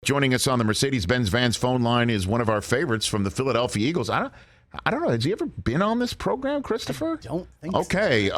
Joining us on the Mercedes-Benz Vans phone line is one of our favorites from the Philadelphia Eagles. I don't know. Has he ever been on this program, Christopher? I don't think so. Okay.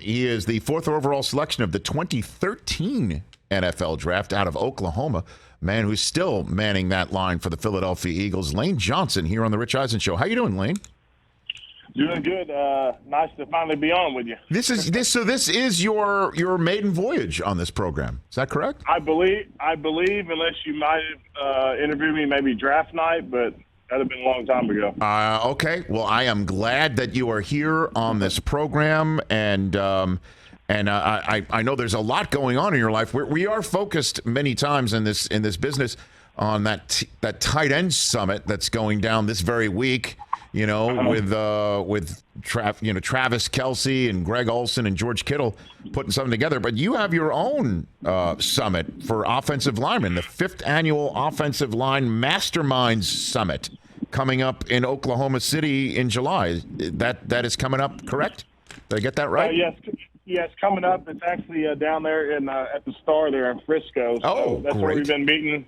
He is the fourth overall selection of the 2013 NFL draft out of Oklahoma. Man who's still manning that line for the Philadelphia Eagles. Lane Johnson here on the Rich Eisen Show. How you doing, Lane? Doing good. Nice to finally be on with you. This is your maiden voyage on this program. Is that correct? I believe, unless you might have interviewed me maybe draft night, but that'd have been a long time ago. Okay. Well, I am glad that you are here on this program, and I know there's a lot going on in your life. We are focused many times in this business on that tight end summit that's going down this very week. With Travis Kelce and Greg Olsen and George Kittle putting something together. But you have your own summit for offensive linemen, the 5th annual Offensive Line Masterminds Summit, coming up in Oklahoma City in July. That is coming up, correct? Did I get that right? Yes, coming up. It's actually down there at the Star there in Frisco. So that's great. where we've been meeting.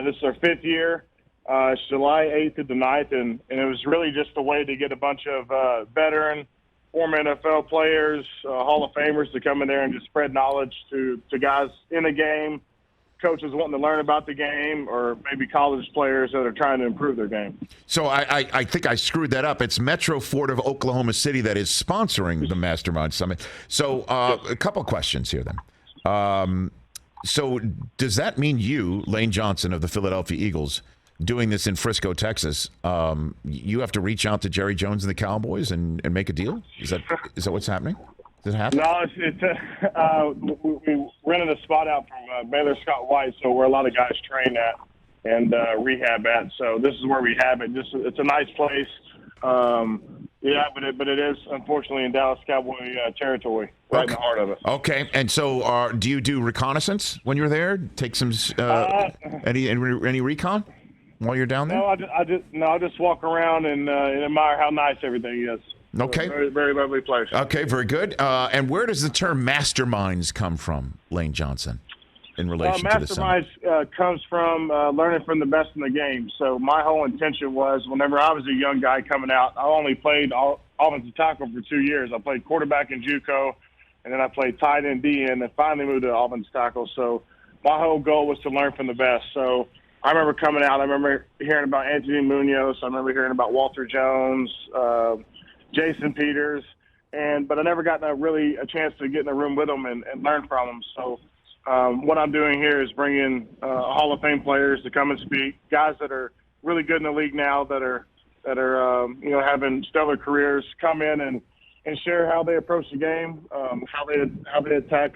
This is our 5th year. It's July 8th to the 9th, and it was really just a way to get a bunch of veteran, former NFL players, Hall of Famers to come in there and just spread knowledge to guys in the game, coaches wanting to learn about the game, or maybe college players that are trying to improve their game. So I think I screwed that up. It's Metro Ford of Oklahoma City that is sponsoring the Mastermind Summit. So a couple questions here then. So does that mean you, Lane Johnson of the Philadelphia Eagles, doing this in Frisco, Texas, you have to reach out to Jerry Jones and the Cowboys and make a deal? Is that what's happening? Does it happen? No, we rented a spot out from Baylor Scott White, so where a lot of guys train at and rehab at. So this is where we have it. It's a nice place. But it is unfortunately in Dallas Cowboy territory, right in the heart of it. Okay, and so do you do reconnaissance when you're there? Take some any recon while you're down there? No, I just walk around and admire how nice everything is. Okay. Very, very lovely place. Okay, very good. And where does the term masterminds come from, Lane Johnson, in relation to the summit? Masterminds comes from learning from the best in the game. So my whole intention was, whenever I was a young guy coming out, I only played offensive tackle for 2 years. I played quarterback in JUCO, and then I played tight end, DN, and finally moved to offensive tackle. So my whole goal was to learn from the best. So I remember coming out. I remember hearing about Anthony Munoz. I remember hearing about Walter Jones, Jason Peters, but I never got a chance to get in the room with them and learn from them. So what I'm doing here is bringing Hall of Fame players to come and speak, guys that are really good in the league now, that are having stellar careers, come in and share how they approach the game, how they attack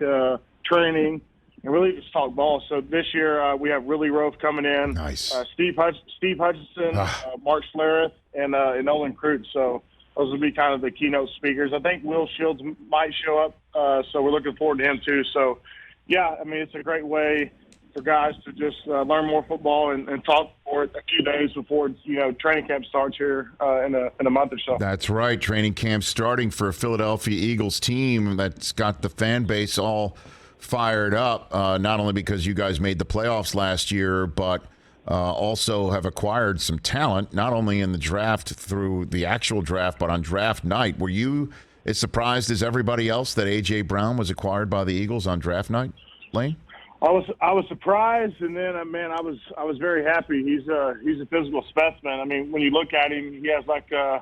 training, and really just talk ball. So this year we have Willie Roaf coming in, nice, Steve Hutchinson, Mark Schlereth, and Nolan Crute. So those will be kind of the keynote speakers. I think Will Shields might show up, so we're looking forward to him too. So, yeah, I mean, it's a great way for guys to just learn more football and talk for it a few days before training camp starts here in a month or so. That's right, training camp starting for a Philadelphia Eagles team that's got the fan base all fired up. Not only because you guys made the playoffs last year, but also have acquired some talent, not only in the draft through the actual draft, but on draft night. Were you as surprised as everybody else that A.J. Brown was acquired by the Eagles on draft night, Lane? I was surprised, and then I was very happy. He's a physical specimen. I mean, when you look at him, he has like a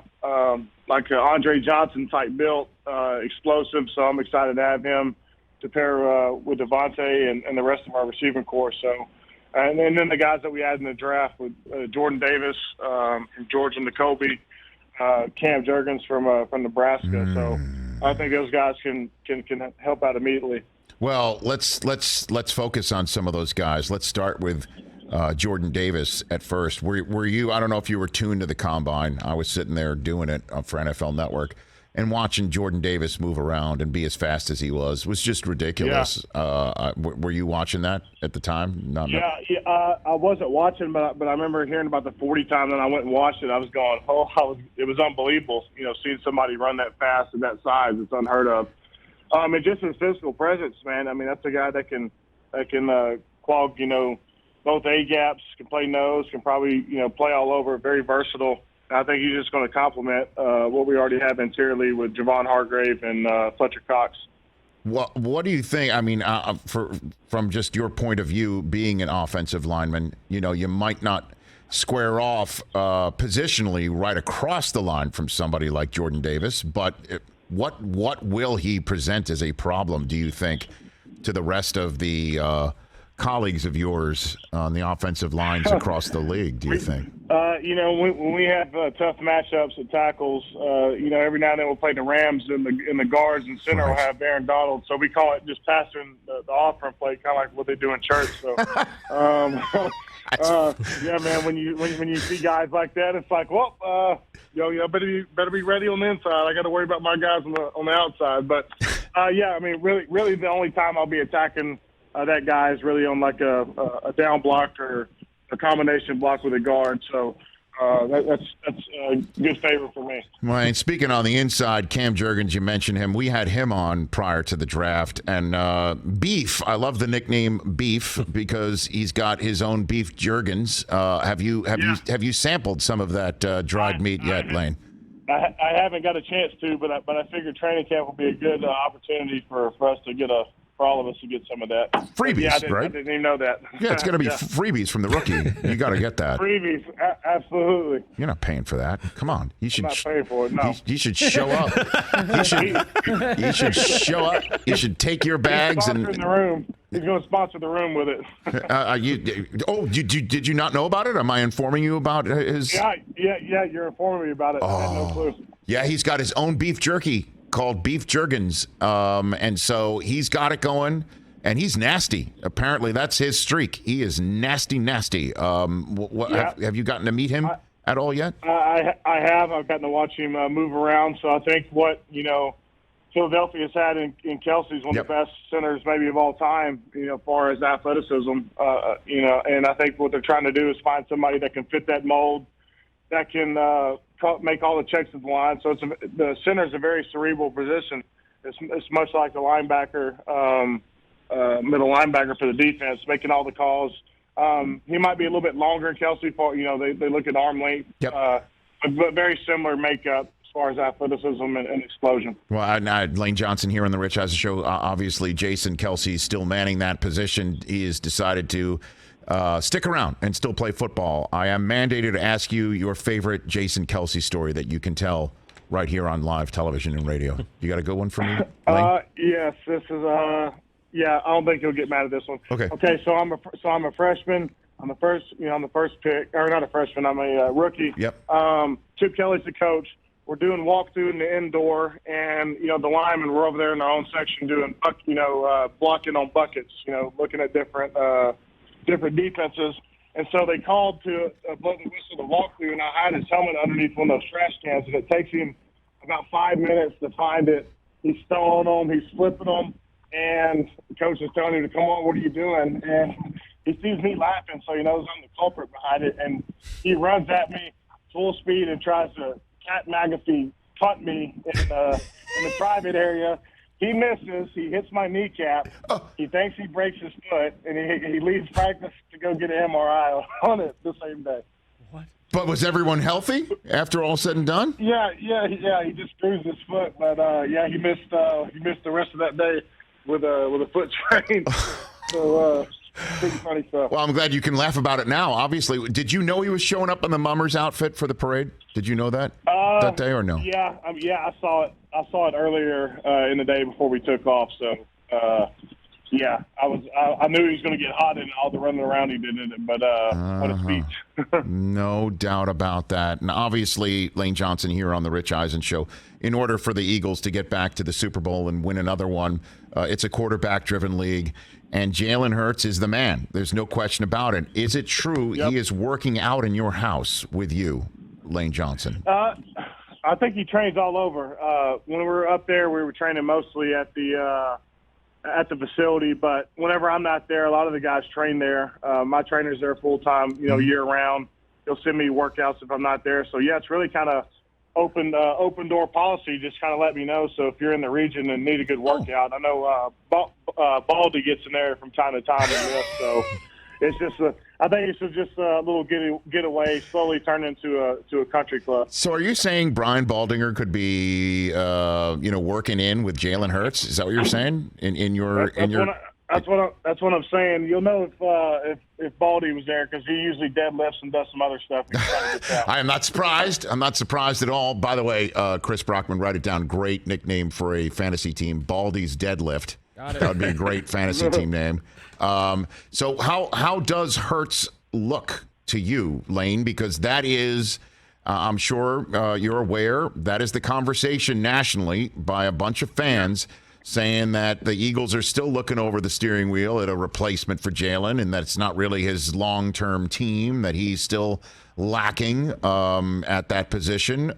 Andre Johnson type build, explosive. So I'm excited to have him to pair with Devontae and the rest of our receiving corps. So. And then the guys that we had in the draft with Jordan Davis from Georgia, Nakobe, Cam Jurgens from Nebraska. So I think those guys can help out immediately. Well, let's focus on some of those guys. Let's start with Jordan Davis at first. Were you? I don't know if you were tuned to the combine. I was sitting there doing it for NFL Network. And watching Jordan Davis move around and be as fast as he was just ridiculous. Yeah. Were you watching that at the time? I wasn't watching, but I remember hearing about the 40 time, and I went and watched it. I was going, it was unbelievable. Seeing somebody run that fast at that size, it's unheard of. And just his physical presence, man. I mean, that's a guy that can clog, both A-gaps, can play nose, can probably, play all over, very versatile. I think he's just going to complement what we already have interiorly with Javon Hargrave and Fletcher Cox. What do you think? I mean, from just your point of view, being an offensive lineman, you might not square off positionally right across the line from somebody like Jordan Davis, but what will he present as a problem, do you think, to the rest of the colleagues of yours on the offensive lines across the league, do you think? When we have tough matchups at tackles, every now and then we'll play the Rams in the guards, and center will have Aaron Donald. So we call it just passing the offering play, kind of like what they do in church. So, yeah, man, when you see guys like that, it's like, well, better be ready on the inside. I got to worry about my guys on the outside. But yeah, I mean, really, the only time I'll be attacking that guy is really on like a down block or a combination block with a guard. So that's a good favor for me. Well, and speaking on the inside, Cam Jurgens, you mentioned him. We had him on prior to the draft. And Beef, I love the nickname Beef because he's got his own Beef Jurgens. Have you sampled some of that dried meat yet, Lane? I haven't got a chance to, but I figured training camp will be a good opportunity for us to get for all of us to get some of that. Freebies, right? I didn't even know that. Yeah, it's going to be freebies from the rookie. You got to get that. Freebies, absolutely. You're not paying for that. Come on. I'm not paying for it, no. You should show up. You should show up. You should take your bags and. The room. He's going to sponsor the room with it. Did you not know about it? Am I informing you about his? Yeah. You're informing me about it. I had no clue. Yeah, he's got his own beef jerky called Beef Jurgens, and so he's got it going, and he's nasty. Apparently, that's his streak. He is nasty. Have you gotten to meet him at all yet? I have. I've gotten to watch him move around. So I think what Philadelphia's had in Kelce's one of the best centers maybe of all time. As far as athleticism, and I think what they're trying to do is find somebody that can fit that mold, that can make all the checks at the line. So the center is a very cerebral position. It's much like the linebacker, middle linebacker for the defense, making all the calls. He might be a little bit longer in Kelce. They look at arm length, but very similar makeup as far as athleticism and explosion. Well, Lane Johnson here on the Rich Eisen Show. Obviously, Jason Kelce is still manning that position. He has decided to stick around and still play football. I am mandated to ask you your favorite Jason Kelce story that you can tell right here on live television and radio. You got a good one for me, Lane? Yes, this is I don't think you'll get mad at this one. Okay. So I'm a freshman. I'm the first pick, or not a freshman. I'm a rookie. Yep. Chip Kelly's the coach. We're doing walkthrough in the indoor, and the linemen were over there in their own section doing blocking on buckets. Looking at different defenses. And so they called to blow the whistle to walkthrough, and I hide his helmet underneath one of those trash cans, and it takes him about 5 minutes to find it. He's throwing them, he's flipping them, and the coach is telling him to come on, what are you doing? And he sees me laughing, so he knows I'm the culprit behind it, and he runs at me full speed and tries to Cat McAfee punt me in the private area. He misses. He hits my kneecap. He thinks he breaks his foot, and he leaves practice to go get an MRI on it the same day. What? But was everyone healthy after all said and done? Yeah. He just bruised his foot, but he missed the rest of that day with a foot sprain. So pretty funny stuff. Well, I'm glad you can laugh about it now. Obviously, did you know he was showing up in the Mummers outfit for the parade? Did you know that day or no? Yeah, I saw it. I saw it earlier in the day before we took off. So, I knew he was going to get hot in all the running around he did in it. But what a speech! No doubt about that. And obviously, Lane Johnson here on the Rich Eisen Show. In order for the Eagles to get back to the Super Bowl and win another one, it's a quarterback-driven league. And Jalen Hurts is the man. There's no question about it. Is it true he is working out in your house with you, Lane Johnson? I think he trains all over. When we were up there, we were training mostly at the facility. But whenever I'm not there, a lot of the guys train there. My trainer's there full time, year round. He'll send me workouts if I'm not there. So yeah, it's really kind of open door policy. Just kind of let me know. So if you're in the region and need a good workout, I know Baldy gets in there from time to time. So it's just I think it's just a little getaway, slowly turn into a country club. So are you saying Brian Baldinger could be working in with Jalen Hurts? Is that what you're saying That's what I'm saying. You'll know if Baldy was there, because he usually deadlifts and does some other stuff. I am not surprised. I'm not surprised at all. By the way, Chris Brockman, write it down. Great nickname for a fantasy team, Baldy's Deadlift. Got it. That would be a great fantasy team name. So how does Hurts look to you, Lane? Because that is, I'm sure you're aware, that is the conversation nationally by a bunch of fans saying that the Eagles are still looking over the steering wheel at a replacement for Jalen, and that it's not really his long-term team, that he's still lacking at that position.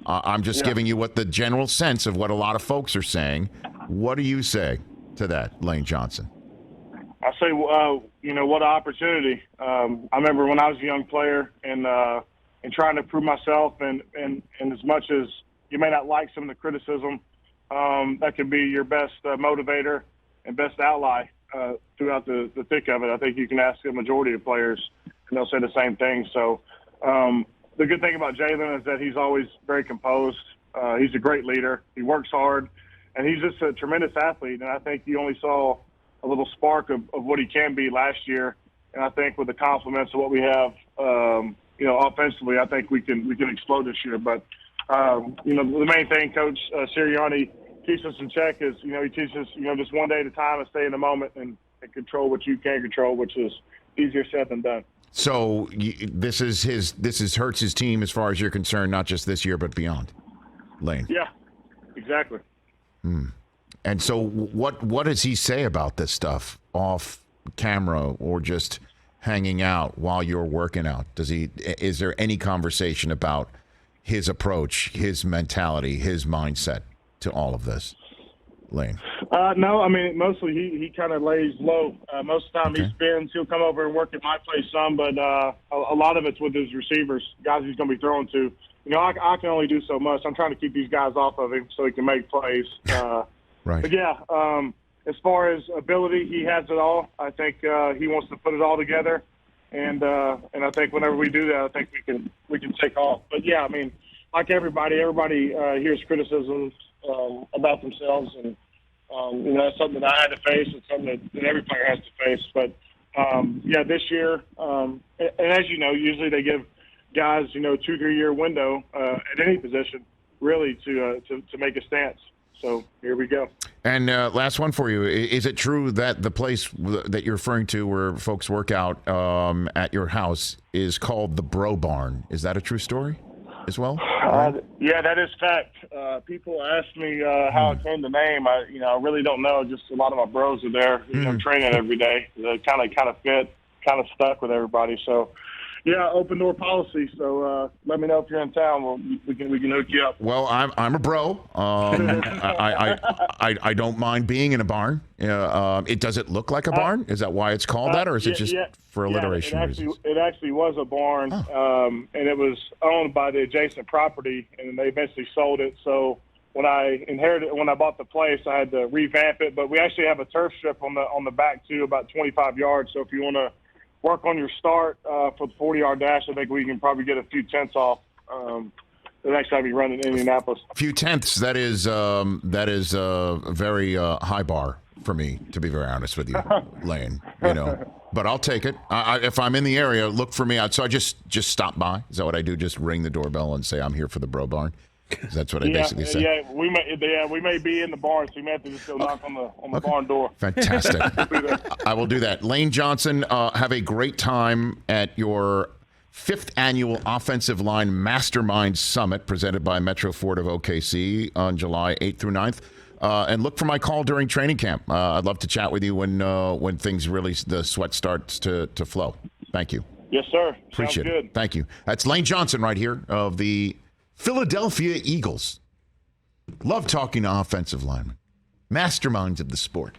I'm just giving you what the general sense of what a lot of folks are saying. What do you say to that, Lane Johnson? I say, what an opportunity. I remember when I was a young player and trying to prove myself, and as much as you may not like some of the criticism, that can be your best motivator and best ally throughout the thick of it. I think you can ask a majority of players, and they'll say the same thing. So the good thing about Jalen is that he's always very composed. He's a great leader. He works hard, and he's just a tremendous athlete. And I think you only saw a little spark of what he can be last year. And I think with the compliments of what we have, offensively, I think we can explode this year. But the main thing Coach Sirianni keeps us in check is, he teaches us, just one day at a time and stay in the moment and control what you can control, which is easier said than done. So this is Hurts' team as far as you're concerned, not just this year but beyond, Lane. Yeah, exactly. And so what does he say about this stuff off camera or just hanging out while you're working out? Is there any conversation about his approach, his mentality, his mindset to all of this, Lane? No, I mean, mostly he kind of lays low. Most of the time he spins. He'll come over and work at my place some, but a lot of it's with his receivers, guys he's going to be throwing to. I can only do so much. I'm trying to keep these guys off of him so he can make plays. Right. But, yeah, as far as ability, he has it all. I think he wants to put it all together. And I think whenever we do that, I think we can take off. But, yeah, I mean, like everybody hears criticisms about themselves. And, that's something that I had to face. It's something that every player has to face. But, this year, and as you know, usually they give guys, 2-3 year window at any position, really, to make a stance. So here we go. And last one for you. Is it true that the place that you're referring to where folks work out at your house is called the Bro Barn? Is that a true story as well? Yeah, that is fact. People ask me how it came to name. I really don't know. Just a lot of my bros are there, training every day. They kind of fit, kind of stuck with everybody. So, yeah, open door policy. So let me know if you're in town. We can hook you up. Well, I'm a bro. I don't mind being in a barn. Does it look like a barn? Is that why it's called that, or is it just for alliteration reasons? It actually was a barn, and it was owned by the adjacent property, and they eventually sold it. So when I bought the place, I had to revamp it. But we actually have a turf strip on the back too, about 25 yards. So if you want to work on your start for the 40-yard dash, I think we can probably get a few tenths off the next time you run in Indianapolis. A few tenths, that is a very high bar for me, to be very honest with you, Lane. But I'll take it. If I'm in the area, look for me out. So I just stop by. Is that what I do? Just ring the doorbell and say I'm here for the Bro Barn? That's what I basically say. Yeah, we may be in the barn, so you may have to just go knock on the barn door. Fantastic. I will do that. Lane Johnson, have a great time at your 5th annual Offensive Line Masterminds Summit presented by Metro Ford of OKC on July 8th through 9th. And look for my call during training camp. I'd love to chat with you when things really, the sweat starts to flow. Thank you. Yes, sir. Appreciate Sounds good. it. Thank you. That's Lane Johnson right here of the Philadelphia Eagles. Love talking to offensive linemen. Masterminds of the sport.